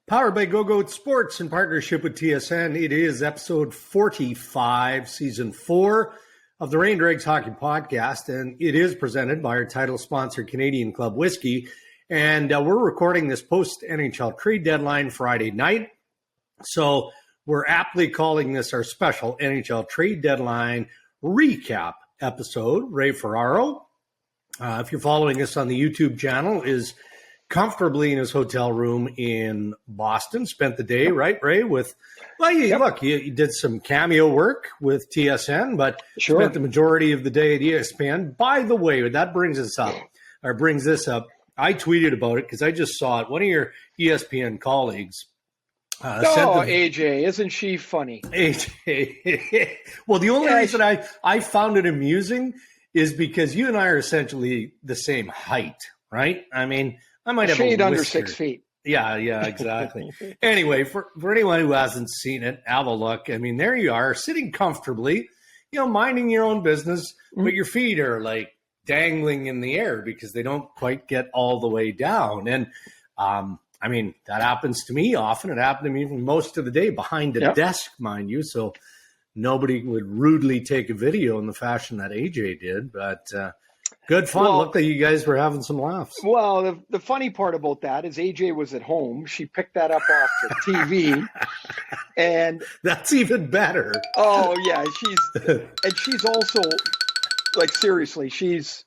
Powered by GoGoat Sports in partnership with TSN. It is episode 45, season 4 of the Dregs Hockey Podcast, and it is presented by our title sponsor, Canadian Club Whiskey. And we're recording this post-NHL trade deadline Friday night. So we're aptly calling this our special NHL trade deadline recap episode. Ray Ferraro, if you're following us on the YouTube channel, is comfortably in his hotel room in Boston. Spent the day, right, Ray? Look, you did some cameo work with TSN, but spent the majority of the day at ESPN. By the way, that brings this up. I tweeted about it because I just saw it. One of your ESPN colleagues AJ, isn't she funny? AJ. Well, the only reason I found it amusing is because you and I are essentially the same height, right? I mean, I might have shade a under 6 feet. Yeah, exactly. Anyway, for anyone who hasn't seen it, have a look. I mean, there you are, sitting comfortably, minding your own business, but your feet are like dangling in the air because they don't quite get all the way down. And I mean, that happens to me often. It happened to me even most of the day behind a desk, mind you. So nobody would rudely take a video in the fashion that AJ did, but good fun. Looked like you guys were having some laughs. Well, the funny part about that is AJ was at home. She picked that up off the TV. And that's even better. Oh, yeah. She's also, like, seriously, she's,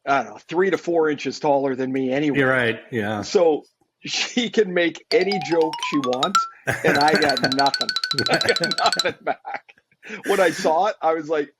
I don't know, 3 to 4 inches taller than me anyway. You're right. Yeah. So she can make any joke she wants, and I got nothing. I got nothing back. When I saw it, I was like,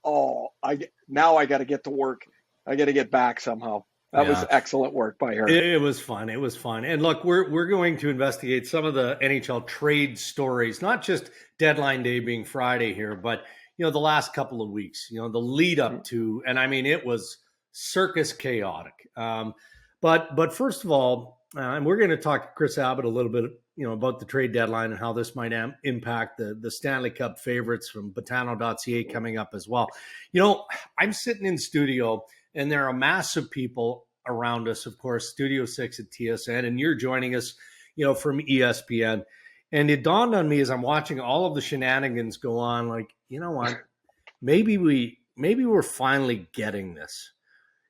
now I got to get to work. I got to get back somehow. That was excellent work by her. It was fun. It was fun. And look, we're going to investigate some of the NHL trade stories, not just deadline day being Friday here, but the last couple of weeks, the lead up to, and I mean, it was circus chaotic. But first of all, and we're going to talk to Chris Abbott a little bit, about the trade deadline and how this might impact the Stanley Cup favorites from Botano.ca coming up as well. I'm sitting in studio, and there are a mass of people around us, of course, Studio 6 at TSN, and you're joining us, from ESPN. And it dawned on me as I'm watching all of the shenanigans go on, like, you know what, maybe we're finally getting this.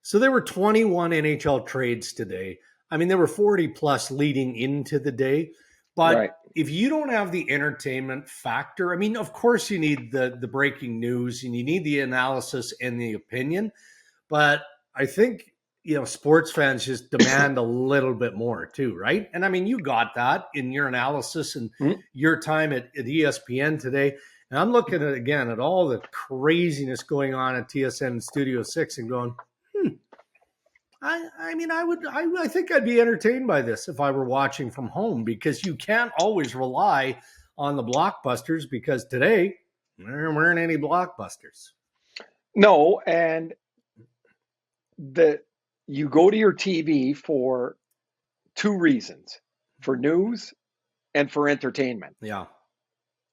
So there were 21 NHL trades today. I mean, there were 40 plus leading into the day, but if you don't have the entertainment factor, I mean, of course you need the breaking news and you need the analysis and the opinion, but I think, sports fans just demand a little bit more too, right? And I mean, you got that in your analysis and your time at ESPN today. And I'm looking at all the craziness going on at TSN and Studio 6 and going, I think I'd be entertained by this if I were watching from home, because you can't always rely on the blockbusters, because today there weren't any blockbusters. No, and you go to your TV for 2 reasons: for news and for entertainment. Yeah.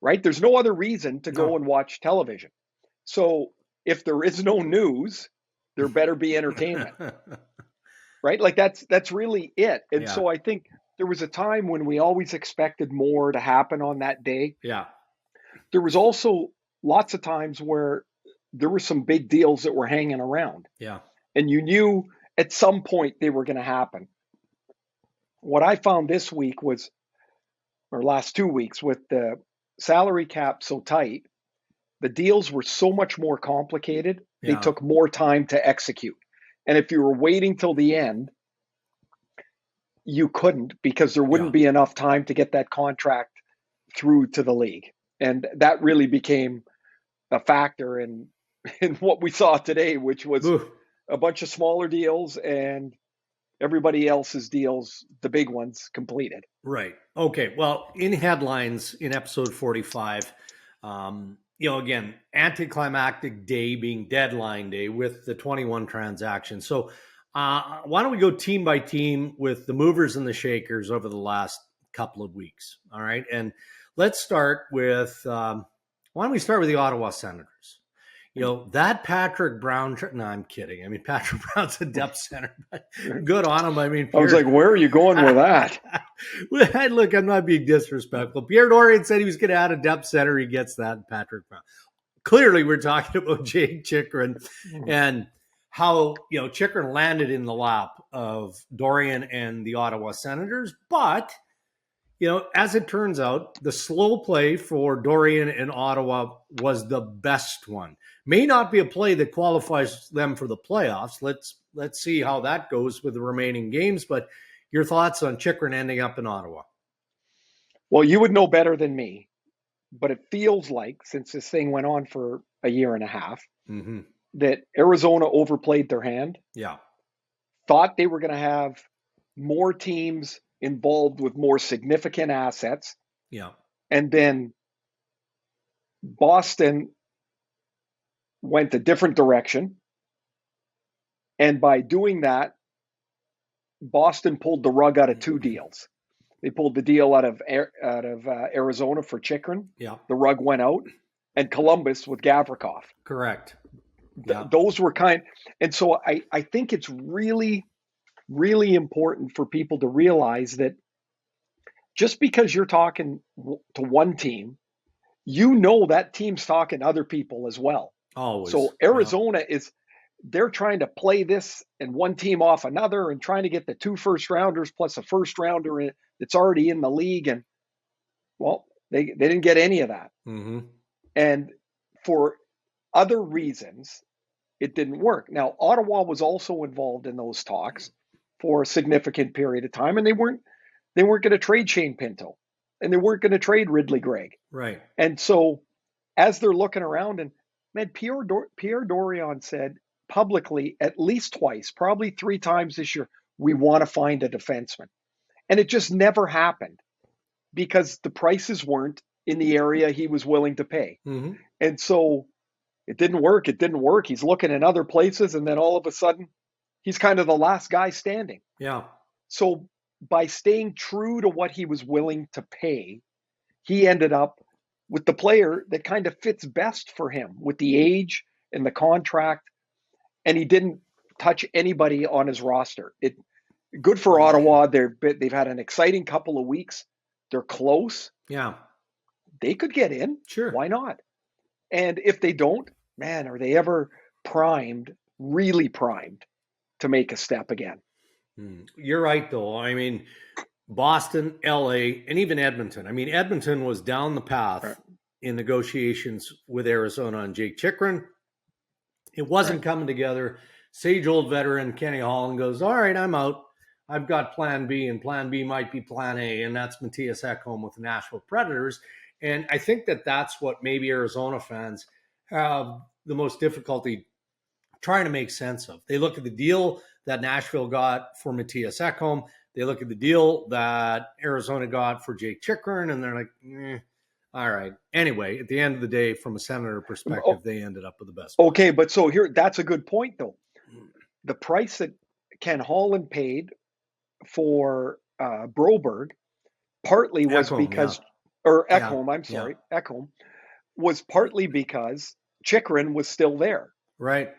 Right? There's no other reason to go and watch television. So if there is no news, there better be entertainment. Right? Like that's really it. And so I think there was a time when we always expected more to happen on that day. Yeah. There was also lots of times where there were some big deals that were hanging around. Yeah. And you knew at some point they were going to happen. What I found this week last 2 weeks, with the salary cap so tight, the deals were so much more complicated. They took more time to execute. And if you were waiting till the end, you couldn't, because there wouldn't be enough time to get that contract through to the league. And that really became a factor in what we saw today, which was a bunch of smaller deals and everybody else's deals, the big ones, completed. Right. Okay. Well, in headlines in episode 45, again, anticlimactic day being deadline day with the 21 transactions. So why don't we go team by team with the movers and the shakers over the last couple of weeks? All right. And let's start with, why don't we start with the Ottawa Senators? that Patrick Brown. No, I'm kidding. I mean, Patrick Brown's a depth center, but good on him. I mean, I was like, where are you going with that? Look, I'm not being disrespectful. Pierre Dorion said he was going to add a depth center. He gets that, Patrick Brown. Clearly, we're talking about Jake Chychrun and how, Chychrun landed in the lap of Dorion and the Ottawa Senators. But, as it turns out, the slow play for Dorion and Ottawa was the best one. May not be a play that qualifies them for the playoffs. Let's see how that goes with the remaining games. But your thoughts on Chychrun ending up in Ottawa? Well, you would know better than me, but it feels like, since this thing went on for a year and a half, that Arizona overplayed their hand. Yeah. Thought they were going to have more teams involved with more significant assets. Yeah. And then Boston went a different direction. And by doing that, Boston pulled the rug out of two deals. They pulled the deal out of Arizona for Chychrun. Yeah. The rug went out. And Columbus with Gavrikov. Correct. Yeah. Those were and so I think it's really, really important for people to realize that just because you're talking to one team, that team's talking to other people as well. Always. So Arizona they're trying to play this and one team off another and trying to get the 2 first-rounders plus a first-rounder that's already in the league. And, well, they didn't get any of that. Mm-hmm. And for other reasons, it didn't work. Now, Ottawa was also involved in those talks for a significant period of time, and they weren't going to trade Shane Pinto, and they weren't going to trade Ridley Gregg. Right. And so, as they're looking around, and man, Pierre Dorion said publicly at least twice, probably 3 times this year, we want to find a defenseman, and it just never happened because the prices weren't in the area he was willing to pay. Mm-hmm. And so it didn't work. He's looking in other places, and then all of a sudden, he's kind of the last guy standing. Yeah. So by staying true to what he was willing to pay, he ended up with the player that kind of fits best for him with the age and the contract, and he didn't touch anybody on his roster. Good for Ottawa. They've had an exciting couple of weeks. They're close. Yeah. They could get in. Sure. Why not? And if they don't, man, are they ever really primed to make a step again? You're right, though. I mean, Boston, LA, and even Edmonton. I mean, Edmonton was down the path in negotiations with Arizona on Jake Chychrun. It wasn't coming together. Sage old veteran Kenny Holland goes, all right, I'm out. I've got plan B, and plan B might be plan A, and that's Matthias Ekholm with the Nashville Predators. And I think that's what maybe Arizona fans have the most difficulty trying to make sense of. They look at the deal that Nashville got for Matthias Ekholm. They look at the deal that Arizona got for Jake Chychrun, and they're like, all right. Anyway, at the end of the day, from a Senator perspective, they ended up with the best. Okay, but so that's a good point, though. The price that Ken Holland paid for Broberg partly was Ekholm, because Ekholm was partly because Chychrun was still there. Right.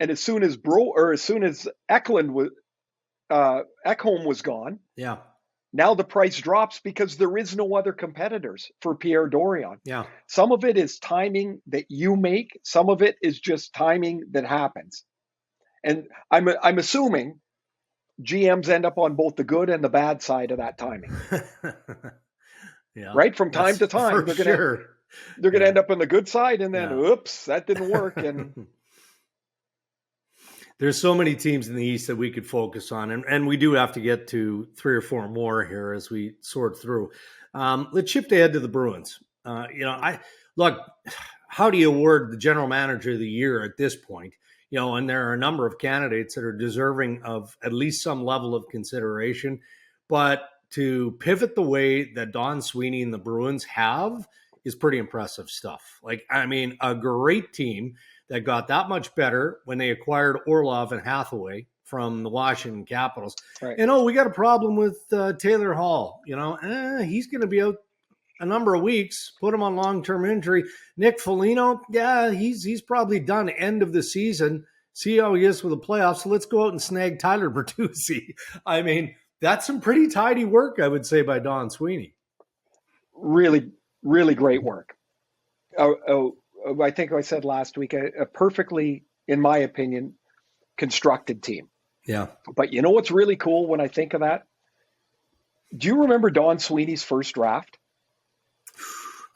And as soon as Ekholm was gone, yeah, now the price drops because there is no other competitors for Pierre Dorion. Yeah. Some of it is timing that you make. Some of it is just timing that happens. And I'm assuming GMs end up on both the good and the bad side of that timing. Yeah. Right? From time to time, they're going to end up on the good side, and then, oops, that didn't work. And there's so many teams in the East that we could focus on, and we do have to get to 3 or 4 more here as we sort through. Let's shift ahead to the Bruins. How do you award the general manager of the year at this point? And there are a number of candidates that are deserving of at least some level of consideration, but to pivot the way that Don Sweeney and the Bruins have is pretty impressive stuff. A great team that got that much better when they acquired Orlov and Hathaway from the Washington Capitals. Right. And, we got a problem with Taylor Hall. He's going to be out a number of weeks, put him on long-term injury. Nick Foligno, yeah, he's probably done end of the season. See how he is with the playoffs. So let's go out and snag Tyler Bertuzzi. I mean, that's some pretty tidy work, I would say, by Don Sweeney. Really, really great work. I think I said last week, a perfectly, in my opinion, constructed team. Yeah. But you know what's really cool when I think of that? Do you remember Don Sweeney's first draft?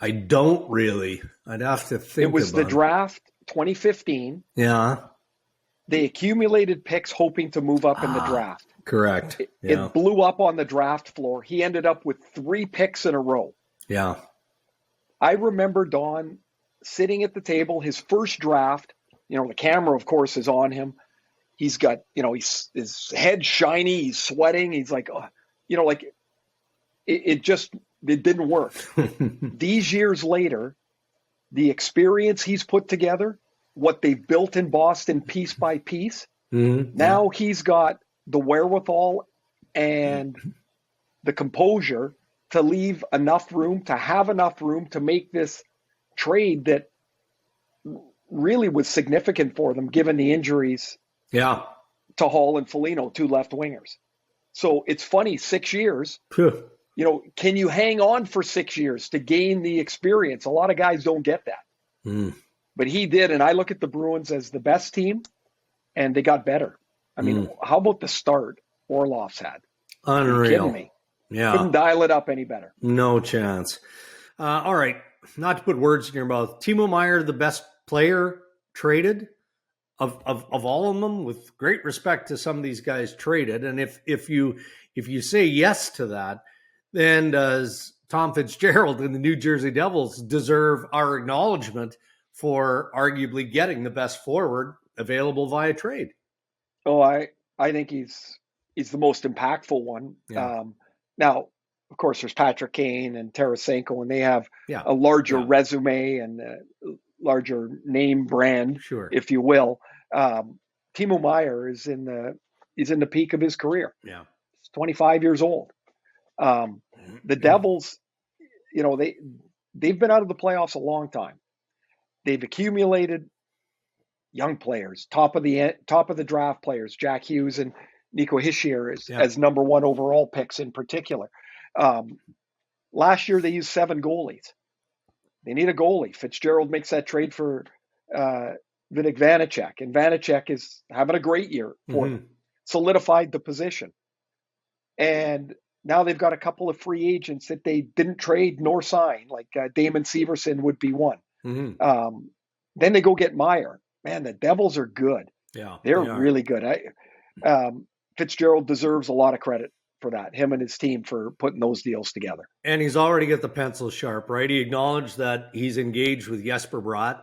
I don't really. I'd have to think. It was the draft 2015. Yeah. They accumulated picks hoping to move up in the draft. Correct. It blew up on the draft floor. He ended up with 3 picks in a row. Yeah. I remember Don sitting at the table, his first draft. The camera, of course, is on him. He's got, his head shiny. He's sweating. He's like, it didn't work. These years later, the experience he's put together, what they've built in Boston piece by piece, now he's got the wherewithal and the composure to leave enough room, to have enough room to make this trade that really was significant for them, given the injuries to Hall and Foligno, 2 left wingers. So it's funny, 6 years, can you hang on for 6 years to gain the experience? A lot of guys don't get that. But he did, and I look at the Bruins as the best team, and they got better. I mean, how about the start Orlov's had? Unreal. Are you kidding me? Yeah. Couldn't dial it up any better. No chance. All right. Not to put words in your mouth. Timo Meier, the best player traded of all of them, with great respect to some of these guys traded. And if you say yes to that, then does Tom Fitzgerald and the New Jersey Devils deserve our acknowledgement for arguably getting the best forward available via trade? Oh, I think he's the most impactful one. Yeah. Now, of course, there's Patrick Kane and Tarasenko, and they have a larger resume and a larger name brand, if you will. Timo Meier is in the peak of his career. Yeah, he's 25 years old. The Devils, they've been out of the playoffs a long time. They've accumulated young players, top of the draft players, Jack Hughes and Nico Hischier as number 1 overall picks in particular. Last year they used 7 goalies. They need a goalie. Fitzgerald makes that trade for Vitek Vanacek, and Vanacek is having a great year for them. Solidified the position. And now they've got a couple of free agents that they didn't trade nor sign, like Damon Severson would be one. Then they go get Meier. Man, the Devils are good. Yeah, they're really good. Fitzgerald deserves a lot of credit for that, him and his team, for putting those deals together. And he's already got the pencil sharp, right? He acknowledged that he's engaged with Jesper Bratt,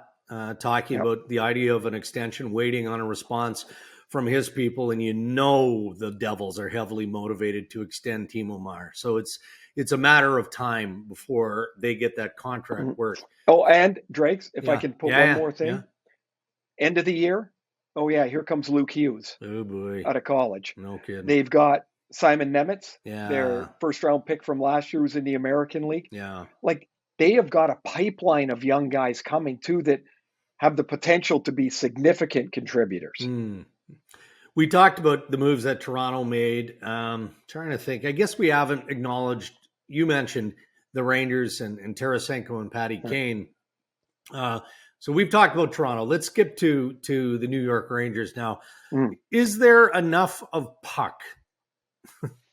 talking about the idea of an extension, waiting on a response from his people. And the Devils are heavily motivated to extend Timo Meier. So it's a matter of time before they get that contract work. Oh, and Dregs, if I can put one more thing. Yeah. End of the year. Oh, yeah, here comes Luke Hughes. Oh, boy. Out of college. No kidding. They've got Simon Nemeth, their first-round pick from last year, who's in the American League. Yeah. Like, they have got a pipeline of young guys coming, too, that have the potential to be significant contributors. We talked about the moves that Toronto made. Trying to think. I guess we haven't acknowledged, you mentioned the Rangers and Tarasenko and Patty Kane. So we've talked about Toronto. Let's skip to the New York Rangers now. Is there enough of puck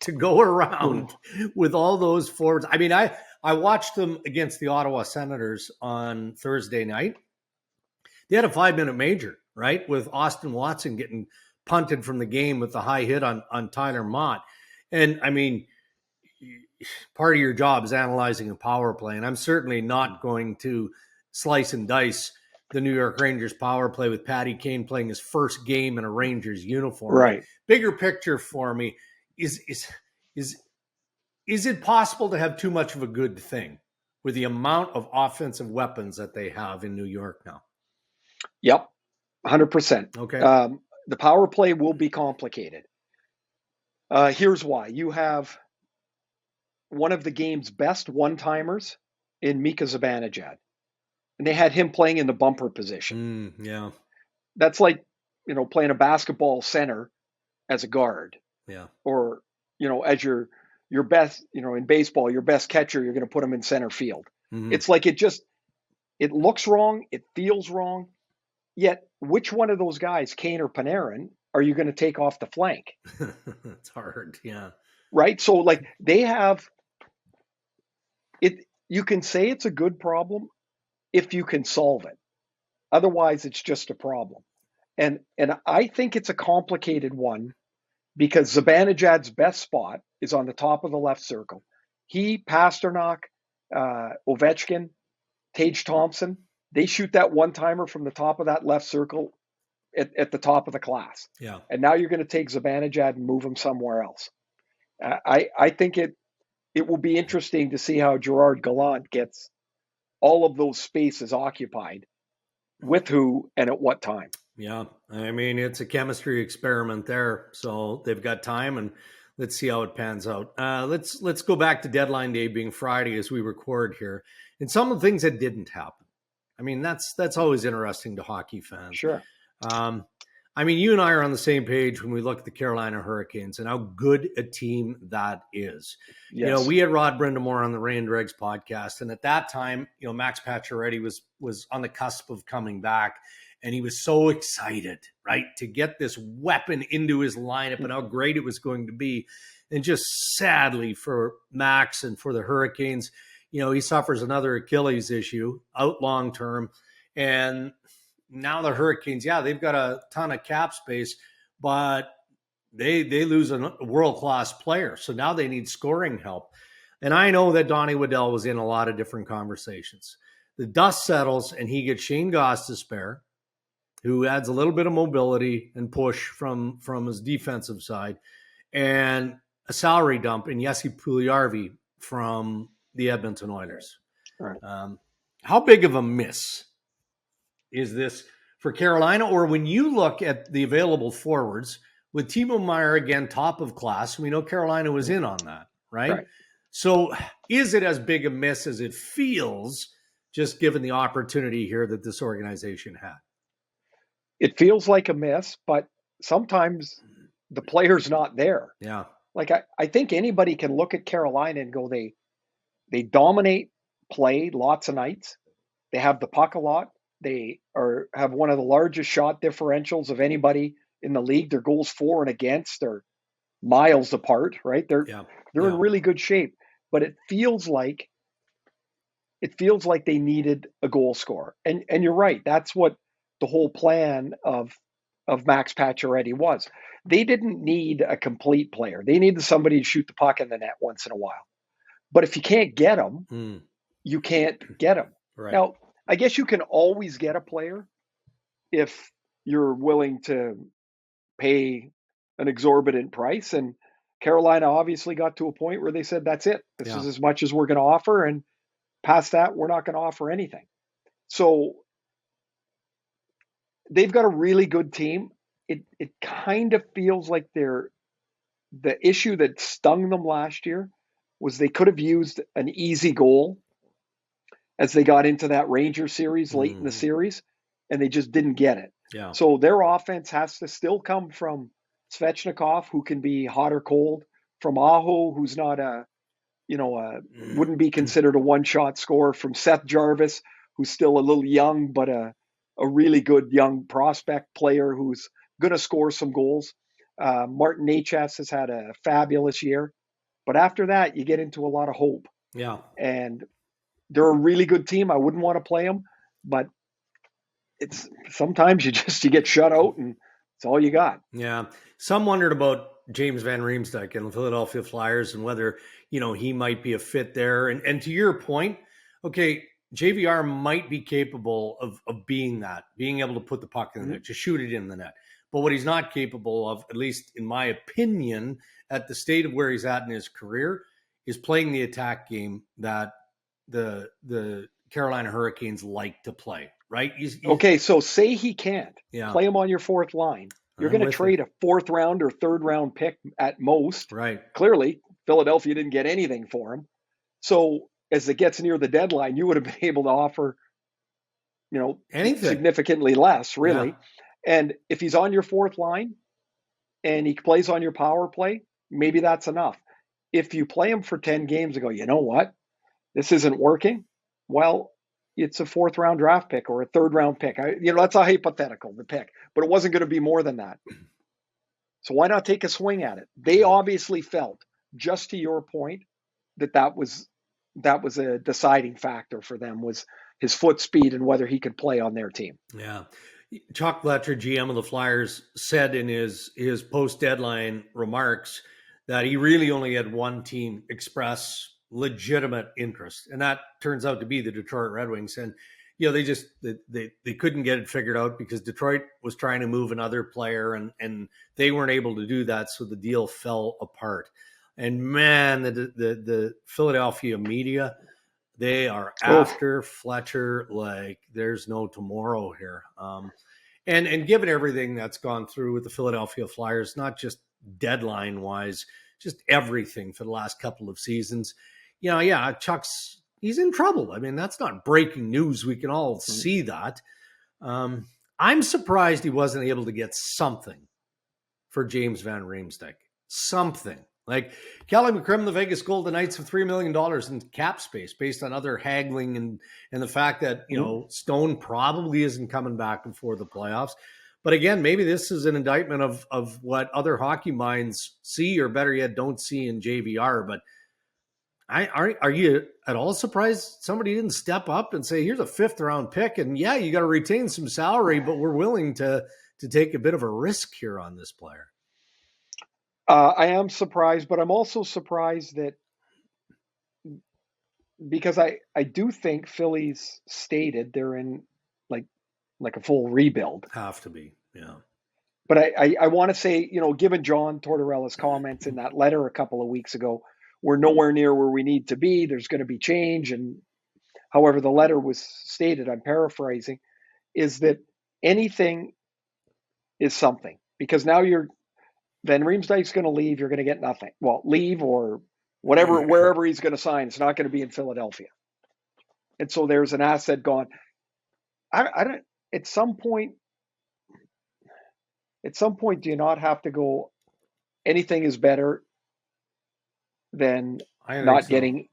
to go around with all those forwards? I mean, I watched them against the Ottawa Senators on Thursday night. They had a 5-minute major, right, with Austin Watson getting punted from the game with the high hit on Tyler Mott. And, I mean, part of your job is analyzing a power play, and I'm certainly not going to slice and dice the New York Rangers power play with Patty Kane playing his first game in a Rangers uniform. Right. Bigger picture for me is it possible to have too much of a good thing with the amount of offensive weapons that they have in New York now? Yep, 100%. Okay. The power play will be complicated. Here's why. You have one of the game's best one-timers in Mika Zibanejad, and they had him playing in the bumper position. Yeah. That's like, playing a basketball center as a guard, Yeah. or, as your best, in baseball, your best catcher, you're going to put him in center field. Mm-hmm. It's like it looks wrong, it feels wrong. Yet, which one of those guys, Kane or Panarin, are you going to take off the flank? It's hard. Yeah. Right? So, like, they have it. You can say it's a good problem if you can solve it. Otherwise, it's just a problem. And I think it's a complicated one because Zibanejad's best spot is on the top of the left circle. He, Pasternak, Ovechkin, Tage Thompson, they shoot that one-timer from the top of that left circle at the top of the class. Yeah. And now you're going to take Zibanejad and move him somewhere else. I think it will be interesting to see how Gerard Gallant gets all of those spaces occupied, with who and at what time. Yeah. I mean, it's a chemistry experiment there. So they've got time, and let's see how it pans out. Let's go back to deadline day being Friday as we record here, and some of the things that didn't happen. I mean, that's always interesting to hockey fans. Sure. I mean, you and I are on the same page when we look at the Carolina Hurricanes and how good a team that is. Yes. We had Rod Brindamore on the Ray and Dregs podcast, and at that time, Max Pacioretty was on the cusp of coming back, and he was so excited, right, to get this weapon into his lineup and how great it was going to be. And just sadly for Max and for the Hurricanes, he suffers another Achilles issue out long term, and now the Hurricanes, they've got a ton of cap space, but they lose a world-class player. So now they need scoring help. And I know that Donnie Waddell was in a lot of different conversations. The dust settles, and he gets Shane Gostisbehere, who adds a little bit of mobility and push from his defensive side, and a salary dump in Jesse Puljujarvi from the Edmonton Oilers. Right. How big of a miss is this for Carolina? Or when you look at the available forwards, with Timo Meier again top of class, we know Carolina was in on that, right? So is it as big a miss as it feels, just given the opportunity here that this organization had? It feels like a miss, but sometimes the player's not there. Yeah. Like, I think anybody can look at Carolina and go, they dominate play lots of nights. They have the puck a lot. They have one of the largest shot differentials of anybody in the league. Their goals for and against are miles apart, right? They're in really good shape. But it feels like they needed a goal scorer. And you're right. That's what the whole plan of Max Pacioretty was. They didn't need a complete player. They needed somebody to shoot the puck in the net once in a while. But if you can't get them, you can't get them. Right. Now, I guess you can always get a player if you're willing to pay an exorbitant price. And Carolina obviously got to a point where they said, that's it. This is as much as we're going to offer. And past that, we're not going to offer anything. So they've got a really good team. It kind of feels like the issue that stung them last year was they could have used an easy goal as they got into that Ranger series late in the series, and they just didn't get it. Yeah. So their offense has to still come from Svechnikov, who can be hot or cold, from Aho, who's not wouldn't be considered a one-shot scorer, from Seth Jarvis, who's still a little young, but a really good young prospect player who's going to score some goals. Martin Necas has had a fabulous year. But after that, you get into a lot of hope. Yeah. And they're a really good team. I wouldn't want to play them, but it's sometimes you get shut out and it's all you got. Yeah. Some wondered about James Van Riemsdyk and the Philadelphia Flyers and whether, he might be a fit there. And to your point, okay, JVR might be capable of being that, being able to put the puck in the net, to shoot it in the net. But what he's not capable of, at least in my opinion, at the state of where he's at in his career, is playing the attack game that the Carolina Hurricanes like to play, right? Okay, so say he can't. Play him on your fourth line. You're going to trade a fourth round or third round pick at most. Right. Clearly, Philadelphia didn't get anything for him. So as it gets near the deadline, you would have been able to offer, Anything. significantly less, Yeah. really. And if he's on your fourth line and he plays on your power play, maybe that's enough. If you play him for 10 games and go, you know what, this isn't working, well, it's a fourth round draft pick or a third round pick. That's a hypothetical, the pick, but it wasn't going to be more than that. So why not take a swing at it? They obviously felt, just to your point, that was a deciding factor for them, was his foot speed and whether he could play on their team. Yeah. Chuck Fletcher, GM of the Flyers, said in his post-deadline remarks that he really only had one team express legitimate interest, and that turns out to be the Detroit Red Wings. And they couldn't get it figured out because Detroit was trying to move another player, and they weren't able to do that, so the deal fell apart. And man, the Philadelphia media, they are after Fletcher like there's no tomorrow here. And given everything that's gone through with the Philadelphia Flyers, not just deadline wise, just everything for the last couple of seasons, he's in trouble. I mean, that's not breaking news. We can all see that. I'm surprised he wasn't able to get something for James Van Riemsdyk. Something. Like Kelly McCrimmon, the Vegas Golden Knights have $3 million in cap space based on other haggling and the fact that, Stone probably isn't coming back before the playoffs. But again, maybe this is an indictment of what other hockey minds see, or better yet, don't see in JVR. But are you at all surprised somebody didn't step up and say, here's a 5th round pick, and yeah, you got to retain some salary, but we're willing to take a bit of a risk here on this player? I am surprised, but I'm also surprised that, because I do think Philly's stated they're in like a full rebuild. Have to be, yeah. But I want to say, given John Tortorella's comments in that letter a couple of weeks ago, we're nowhere near where we need to be. There's going to be change. And however the letter was stated, I'm paraphrasing, is that anything is something. Because now Van Riemsdyk's going to leave. You're going to get nothing. Well, leave or whatever, wherever he's going to sign. It's not going to be in Philadelphia. And so there's an asset gone. I don't. At some point, do you not have to go? Anything is better than not getting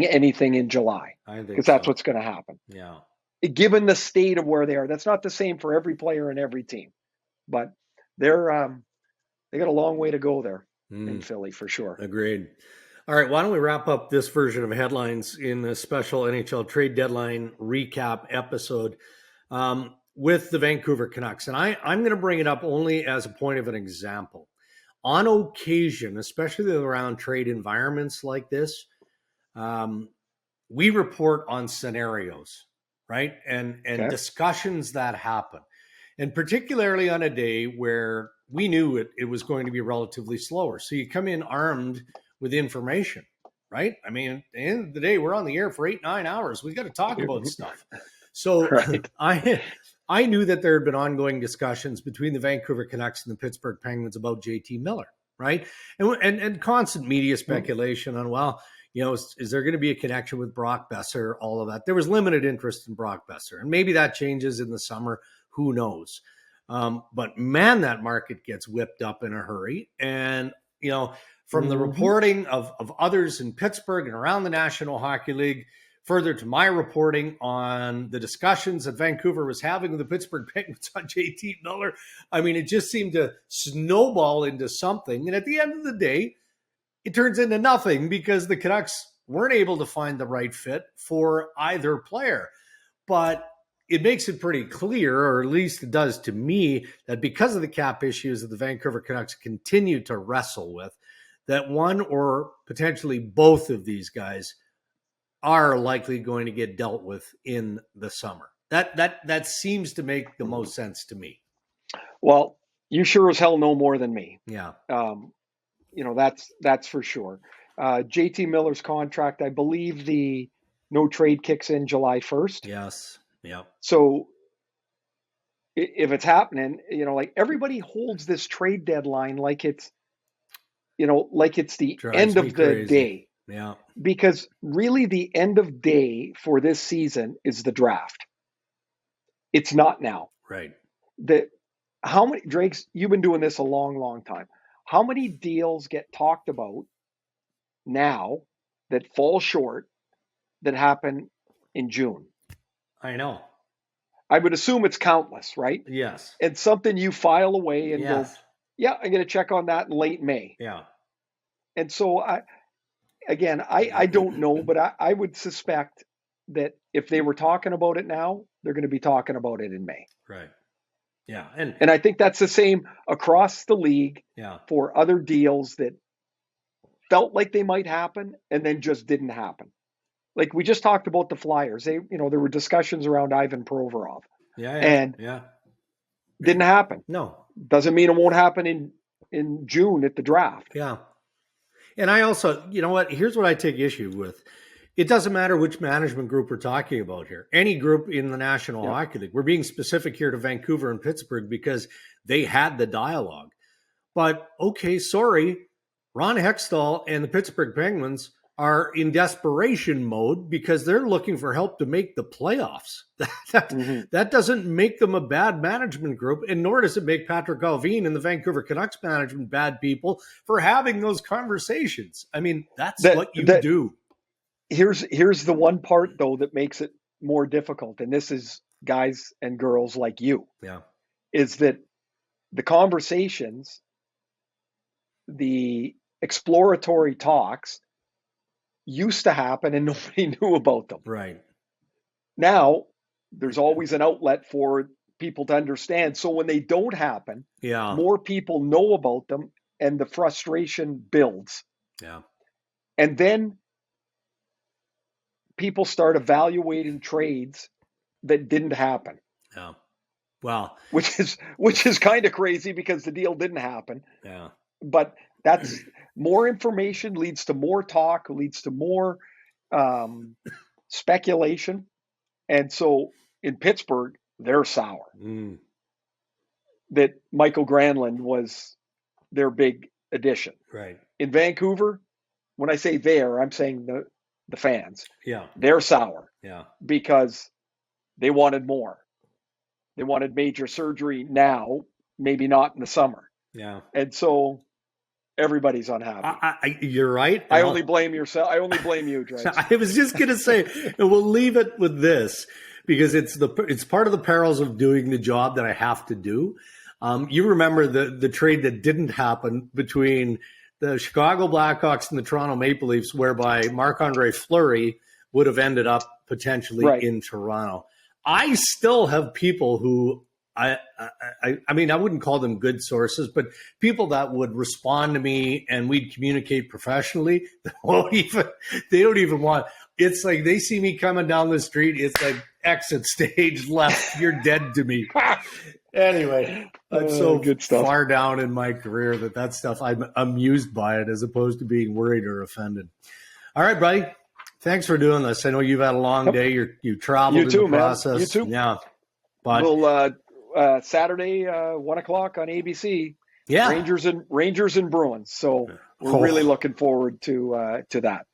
anything in July, because that's what's going to happen. Yeah. Given the state of where they are, that's not the same for every player and every team, but they got a long way to go there in Philly for sure. Agreed. All right, why don't we wrap up this version of headlines in a special NHL trade deadline recap episode with the Vancouver Canucks. And I'm going to bring it up only as a point of an example. On occasion, especially around trade environments like this, we report on scenarios, right? And discussions that happen. And particularly on a day where we knew it was going to be relatively slower. So you come in armed with information, right? I mean, at the end of the day, we're on the air for 8-9 hours. We got to talk about stuff. So right. I knew that there had been ongoing discussions between the Vancouver Canucks and the Pittsburgh Penguins about JT Miller, right? And constant media speculation on, is there going to be a connection with Brock Besser, all of that. There was limited interest in Brock Besser, and maybe that changes in the summer. Who knows? But man, that market gets whipped up in a hurry. And, from the reporting of others in Pittsburgh and around the National Hockey League, further to my reporting on the discussions that Vancouver was having with the Pittsburgh Penguins on JT Miller, I mean, it just seemed to snowball into something. And at the end of the day, it turns into nothing because the Canucks weren't able to find the right fit for either player. But it makes it pretty clear, or at least it does to me, that because of the cap issues that the Vancouver Canucks continue to wrestle with, that one or potentially both of these guys are likely going to get dealt with in the summer. That seems to make the most sense to me. Well, you sure as hell know more than me. Yeah. That's for sure. JT Miller's contract, I believe the no trade kicks in July 1st. Yes. Yeah. So if it's happening, like everybody holds this trade deadline like it's the end of the day. Yeah. Because really the end of day for this season is the draft. It's not now. Right. How many, Dregs, you've been doing this a long, long time. How many deals get talked about now that fall short that happen in June? I know. I would assume it's countless, right? Yes. It's something you file away and go, Yes. yeah, I'm going to check on that in late May. Yeah. And so I don't know, but I would suspect that if they were talking about it now, they're going to be talking about it in May. Right. Yeah. And I think that's the same across the league Yeah. for other deals that felt like they might happen and then just didn't happen. Like we just talked about the Flyers. There were discussions around Ivan Provorov. Yeah. And didn't happen. No. Doesn't mean it won't happen in June at the draft. Yeah. And I also, you know what? Here's what I take issue with. It doesn't matter which management group we're talking about here. Any group in the National Hockey League. We're being specific here to Vancouver and Pittsburgh because they had the dialogue. But, okay, sorry. Ron Hextall and the Pittsburgh Penguins are in desperation mode because they're looking for help to make the playoffs. That doesn't make them a bad management group, and nor does it make Patrick Allvin and the Vancouver Canucks management bad people for having those conversations. I mean, that's what you do. Here's the one part, though, that makes it more difficult, and this is guys and girls like you, is that the conversations, the exploratory talks used to happen and nobody knew about them. Right. Now, there's always an outlet for people to understand. So when they don't happen, more people know about them and the frustration builds. Yeah. And then people start evaluating trades that didn't happen. Yeah. Wow. Which is kind of crazy because the deal didn't happen. Yeah. But that's more information leads to more talk, leads to more speculation. And so in Pittsburgh, they're sour. That Michael Granlund was their big addition. Right. In Vancouver, when I say there, I'm saying the fans. Yeah. They're sour. Yeah. Because they wanted more. They wanted major surgery now, maybe not in the summer. Yeah. And so everybody's unhappy. You're right. I only blame yourself. I only blame you, Dregs. I was just going to say, and we'll leave it with this because it's part of the perils of doing the job that I have to do. You remember the trade that didn't happen between the Chicago Blackhawks and the Toronto Maple Leafs, whereby Marc-Andre Fleury would have ended up potentially in Toronto. I still have people who I mean, I wouldn't call them good sources, but people that would respond to me and we'd communicate professionally. They don't even want. It's like they see me coming down the street. It's like exit stage left. You're dead to me. Anyway, I'm so good stuff. Far down in my career that stuff I'm amused by it as opposed to being worried or offended. All right, buddy. Thanks for doing this. I know you've had a long day. You traveled in the process. You too. Yeah. But Saturday, 1:00 on ABC. Yeah. Rangers and Bruins. So we're really looking forward to that.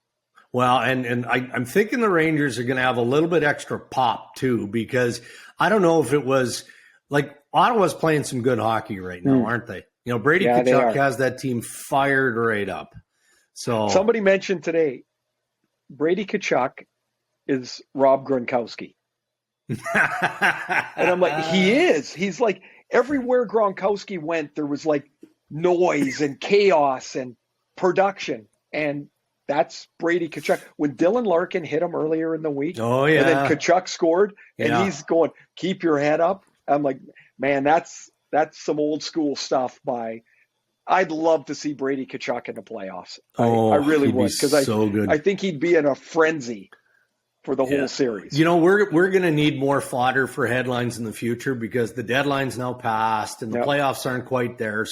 Well, and I'm thinking the Rangers are going to have a little bit extra pop too, because I don't know if it was like Ottawa's playing some good hockey right now, aren't they? You know, Brady Tkachuk has that team fired right up. So somebody mentioned today, Brady Tkachuk is Rob Gronkowski. And I'm like, he is. He's like, everywhere Gronkowski went, there was like noise and chaos and production. And that's Brady Tkachuk. When Dylan Larkin hit him earlier in the week, and then Tkachuk scored, and he's going, keep your head up. I'm like, man, that's some old school stuff I'd love to see Brady Tkachuk in the playoffs. I really would, because I think he'd be in a frenzy for the whole series. You know, we're going to need more fodder for headlines in the future because the deadline's now passed and the playoffs aren't quite there.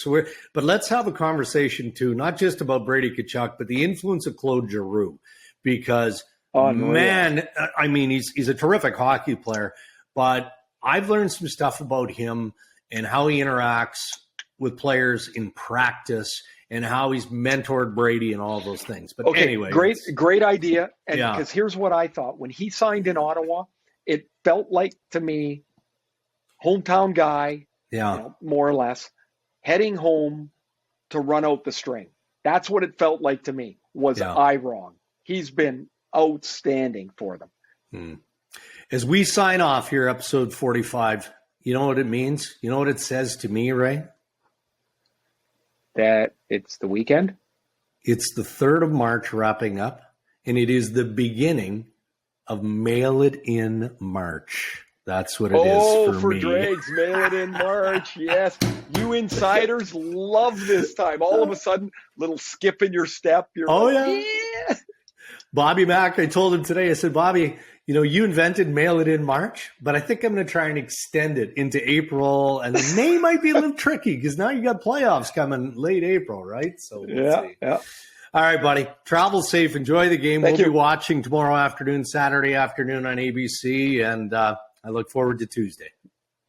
But let's have a conversation too, not just about Brady Tkachuk, but the influence of Claude Giroux, because man, I mean, he's a terrific hockey player, but I've learned some stuff about him and how he interacts with players in practice and how he's mentored Brady and all those things. But okay, anyway. Great idea. And Yeah. because here's what I thought. When he signed in Ottawa, it felt like to me, hometown guy, Yeah. more or less, heading home to run out the string. That's what it felt like to me. Was I wrong? He's been outstanding for them. As we sign off here, episode 45, you know what it means? You know what it says to me, Ray? That it's the weekend? It's the 3rd of March wrapping up, and it is the beginning of Mail It In March. That's what it is for me. Dregs, Mail It In March. Yes. You insiders love this time. All of a sudden, little skip in your step. You're yeah. Bobby Mack, I told him today, I said, Bobby, you invented Mail It In March, but I think I'm going to try and extend it into April, and May might be a little tricky because now you got playoffs coming late April, right? So we'll see. Yeah. All right, buddy. Travel safe. Enjoy the game. Thank We'll you. be watching tomorrow afternoon, Saturday afternoon on ABC, and I look forward to Tuesday.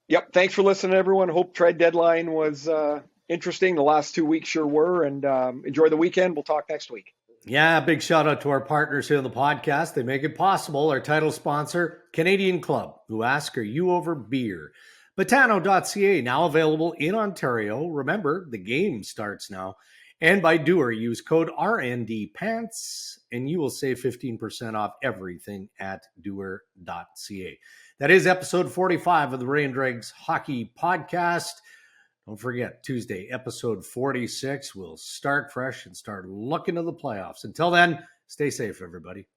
Yep. Thanks for listening, everyone. Hope trade deadline was interesting. The last 2 weeks sure were, and enjoy the weekend. We'll talk next week. Yeah, big shout out to our partners here on the podcast. They make it possible. Our title sponsor, Canadian Club, who ask, are you over beer? Botano.ca, now available in Ontario. Remember, the game starts now. And by Doer, use code RNDPants, and you will save 15% off everything at Doer.ca. That is episode 45 of the Ray and Dregs Hockey Podcast. Don't forget, Tuesday, episode 46. We'll start fresh and start looking to the playoffs. Until then, stay safe, everybody.